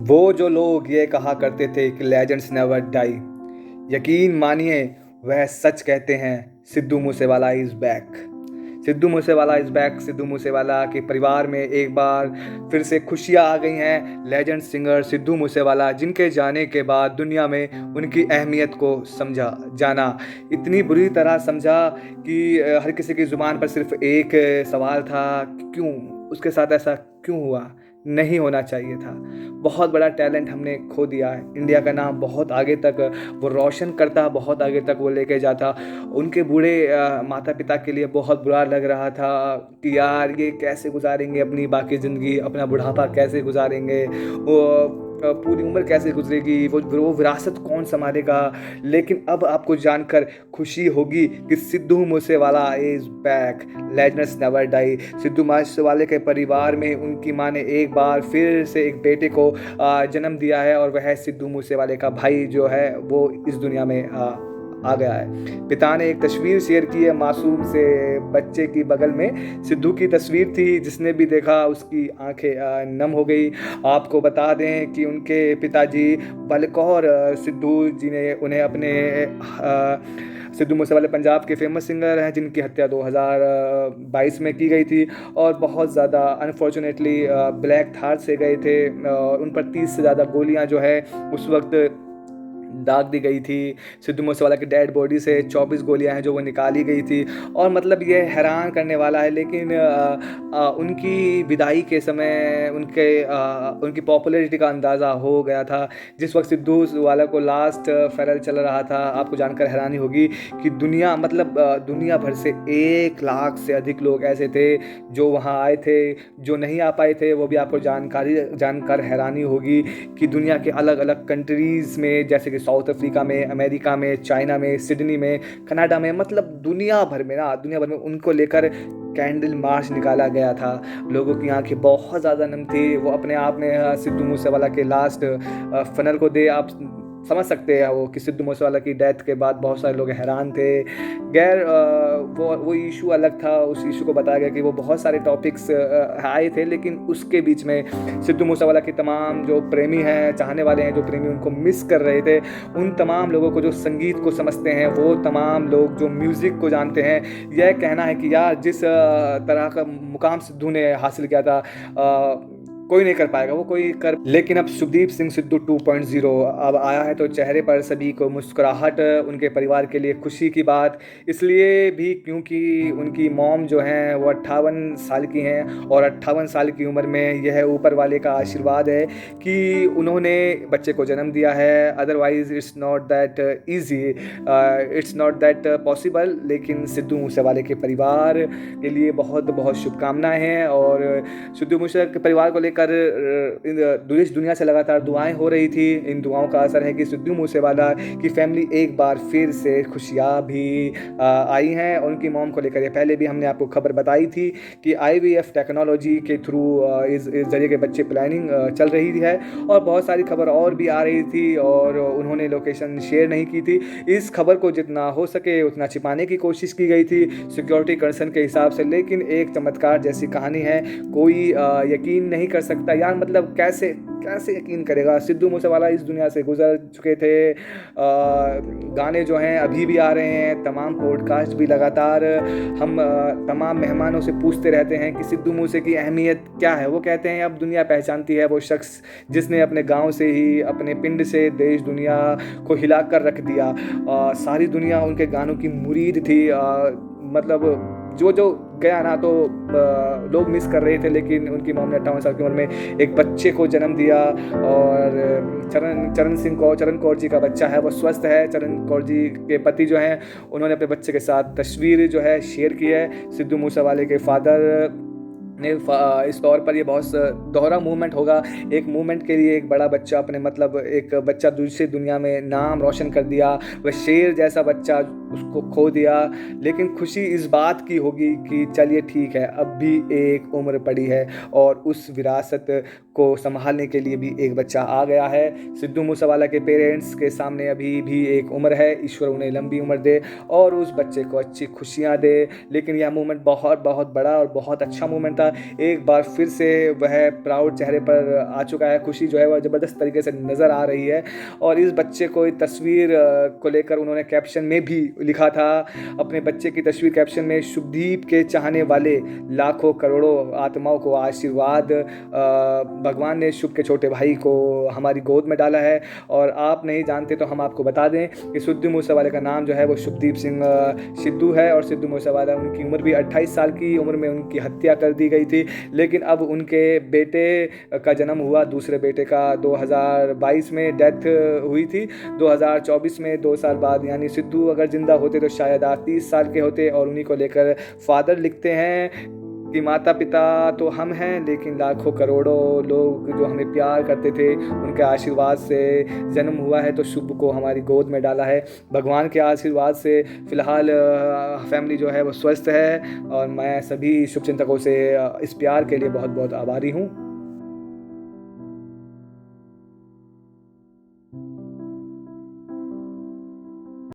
वो जो लोग ये कहा करते थे कि लेजेंड्स नेवर डाई, यकीन मानिए वह सच कहते हैं। Sidhu Moosewala is back. Sidhu Moosewala is back. Sidhu Moosewala के परिवार में एक बार फिर से खुशियाँ आ गई हैं। लेजेंड सिंगर सिद्धू मूसेवाला, जिनके जाने के बाद दुनिया में उनकी अहमियत को समझा जाना इतनी बुरी तरह समझा कि हर किसी की ज़ुबान पर सिर्फ एक सवाल था कि क्यों, उसके साथ ऐसा क्यों हुआ? नहीं होना चाहिए था। बहुत बड़ा टैलेंट हमने खो दिया है। इंडिया का नाम बहुत आगे तक वो रोशन करता, बहुत आगे तक वो लेके जाता। उनके बूढ़े माता पिता के लिए बहुत बुरा लग रहा था कि यार ये कैसे गुजारेंगे अपनी बाकी ज़िंदगी, अपना बुढ़ापा कैसे गुजारेंगे, वो पूरी उम्र कैसे गुजरेगी, वो विरासत कौन संभालेगा। लेकिन अब आपको जानकर खुशी होगी कि Sidhu Moosewala is back. Legends never die. Sidhu मूसेवाले के परिवार में उनकी माँ ने एक बार फिर से एक बेटे को जन्म दिया है, और वह सिद्धू मूसेवाले का भाई जो है वो इस दुनिया में आ गया है। पिता ने एक तस्वीर शेयर की है मासूम से बच्चे की, बगल में सिद्धू की तस्वीर थी। जिसने भी देखा उसकी आंखें नम हो गई। आपको बता दें कि उनके पिताजी बलकौर सिद्धू जी ने उन्हें अपने सिद्धू मूसेवाले पंजाब के फेमस सिंगर हैं, जिनकी हत्या 2022 में की गई थी, और बहुत ज़्यादा अनफॉर्चुनेटली ब्लैक थार से गए थे। उन पर 30 से ज़्यादा गोलियां जो है उस वक्त दाग दी गई थी। सिद्धू मूसेवाला की डेड बॉडी से 24 गोलियां हैं जो वो निकाली गई थी। और मतलब ये हैरान करने वाला है, लेकिन उनकी विदाई के समय उनकी पॉपुलैरिटी का अंदाज़ा हो गया था। जिस वक्त सिद्धू वाला को लास्ट फेरल चल रहा था, आपको जानकर हैरानी होगी कि दुनिया भर से 1 लाख से अधिक लोग ऐसे थे जो वहाँ आए थे। जो नहीं आ पाए थे वो भी आपको जानकर हैरानी होगी कि दुनिया के अलग अलग कंट्रीज़ में, जैसे कि साउथ अफ्रीका में, अमेरिका में, चाइना में, सिडनी में, कनाडा में, मतलब दुनिया भर में उनको लेकर कैंडल मार्च निकाला गया था। लोगों की आंखें बहुत ज़्यादा नम थी। वो अपने आप में सिद्धू मूसेवाला के लास्ट फनल को दे आप समझ सकते हैं वो कि सिद्धू मूसेवाला की डेथ के बाद बहुत सारे लोग हैरान थे। गैर वो इशू अलग था। उस इशू को बताया गया कि वो बहुत सारे टॉपिक्स आए थे, लेकिन उसके बीच में सिद्धू मूसेवाला के तमाम जो प्रेमी हैं, चाहने वाले हैं, जो प्रेमी उनको मिस कर रहे थे, उन तमाम लोगों को जो संगीत को समझते हैं, वो तमाम लोग जो म्यूज़िक को जानते हैं, यह कहना है कि यार जिस तरह का मुकाम सिद्धू ने हासिल किया था कोई नहीं कर पाएगा, वो कोई कर। लेकिन अब सुखदीप सिंह सिद्धू 2.0 अब आया है, तो चेहरे पर सभी को मुस्कुराहट, उनके परिवार के लिए खुशी की बात इसलिए भी क्योंकि उनकी मॉम जो हैं वो 58 साल की हैं, और 58 साल की उम्र में यह ऊपर वाले का आशीर्वाद है कि उन्होंने बच्चे को जन्म दिया है। Otherwise it's not that easy, it's not that possible. लेकिन सिद्धू मूसेवाले के परिवार के लिए बहुत बहुत शुभकामनाएं हैं, और सिद्धू मूसे के परिवार को लेकर देश दुनिया से लगातार दुआएं हो रही थी। इन दुआओं का असर है कि सिद्धू मूसेवाला की फैमिली एक बार फिर से खुशियाँ भी आई हैं। उनकी मॉम को लेकर ये पहले भी हमने आपको खबर बताई थी कि IVF टेक्नोलॉजी के थ्रू इस जरिए के बच्चे प्लानिंग चल रही है, और बहुत सारी खबर और भी आ रही थी, और उन्होंने लोकेशन शेयर नहीं की थी। इस खबर को जितना हो सके उतना छिपाने की कोशिश की गई थी सिक्योरिटी कंसर्न के हिसाब से। लेकिन एक चमत्कार जैसी कहानी है, कोई यकीन नहीं कर सकता यार। मतलब कैसे यकीन करेगा। सिद्धू मूसेवाला इस दुनिया से गुजर चुके थे। गाने जो हैं अभी भी आ रहे हैं, तमाम पॉडकास्ट भी लगातार हम तमाम मेहमानों से पूछते रहते हैं कि सिद्धू मूसे की अहमियत क्या है। वो कहते हैं अब दुनिया पहचानती है वो शख्स जिसने अपने गांव से ही, अपने पिंड से देश दुनिया को हिला कर रख दिया। सारी दुनिया उनके गानों की मुरीद थी। मतलब जो गया ना, तो लोग मिस कर रहे थे। लेकिन उनकी मॉम ने 58 साल की उम्र में एक बच्चे को जन्म दिया, और चरण कौर जी का बच्चा है, वो स्वस्थ है। चरण कौर जी के पति जो हैं उन्होंने अपने बच्चे के साथ तस्वीर जो है शेयर की है। सिद्धू मूसेवाले के फादर ने इस तौर पर ये बहुत दोहरा मूवमेंट होगा। एक मूवमेंट के लिए एक बड़ा बच्चा, एक बच्चा दूसरी दुनिया में नाम रोशन कर दिया। वह शेर जैसा बच्चा उसको खो दिया, लेकिन खुशी इस बात की होगी कि चलिए ठीक है, अब भी एक उम्र पड़ी है और उस विरासत को संभालने के लिए भी एक बच्चा आ गया है। सिद्धू मूसेवाला के पेरेंट्स के सामने अभी भी एक उम्र है, ईश्वर उन्हें लंबी उम्र दे और उस बच्चे को अच्छी खुशियाँ दे। लेकिन यह मोमेंट बहुत बहुत बड़ा और बहुत अच्छा मोमेंट था। एक बार फिर से वह प्राउड चेहरे पर आ चुका है, खुशी जो है वह ज़बरदस्त तरीके से नज़र आ रही है। और इस बच्चे को एक तस्वीर को लेकर उन्होंने कैप्शन में भी लिखा था, अपने बच्चे की तस्वीर कैप्शन में, शुभदीप के चाहने वाले लाखों करोड़ों आत्माओं को आशीर्वाद, भगवान ने शुभ के छोटे भाई को हमारी गोद में डाला है। और आप नहीं जानते तो हम आपको बता दें कि सिद्धू मूसेवाले का नाम जो है वो शुभदीप सिंह सिद्धू है। और सिद्धू मूसेवाला, उनकी उम्र भी 28 साल की उम्र में उनकी हत्या कर दी गई थी। लेकिन अब उनके बेटे का जन्म हुआ, दूसरे बेटे का 2022 में डेथ हुई थी। 2024 में 2 साल बाद, यानी सिद्धू अगर जिंदा होते तो शायद आज 30 साल के होते। और उन्हीं को लेकर फादर लिखते हैं कि माता पिता तो हम हैं, लेकिन लाखों करोड़ों लोग जो हमें प्यार करते थे, उनके आशीर्वाद से जन्म हुआ है, तो शुभ को हमारी गोद में डाला है। भगवान के आशीर्वाद से फ़िलहाल फैमिली जो है वो स्वस्थ है। और मैं सभी शुभचिंतकों से इस प्यार के लिए बहुत बहुत आभारी हूँ।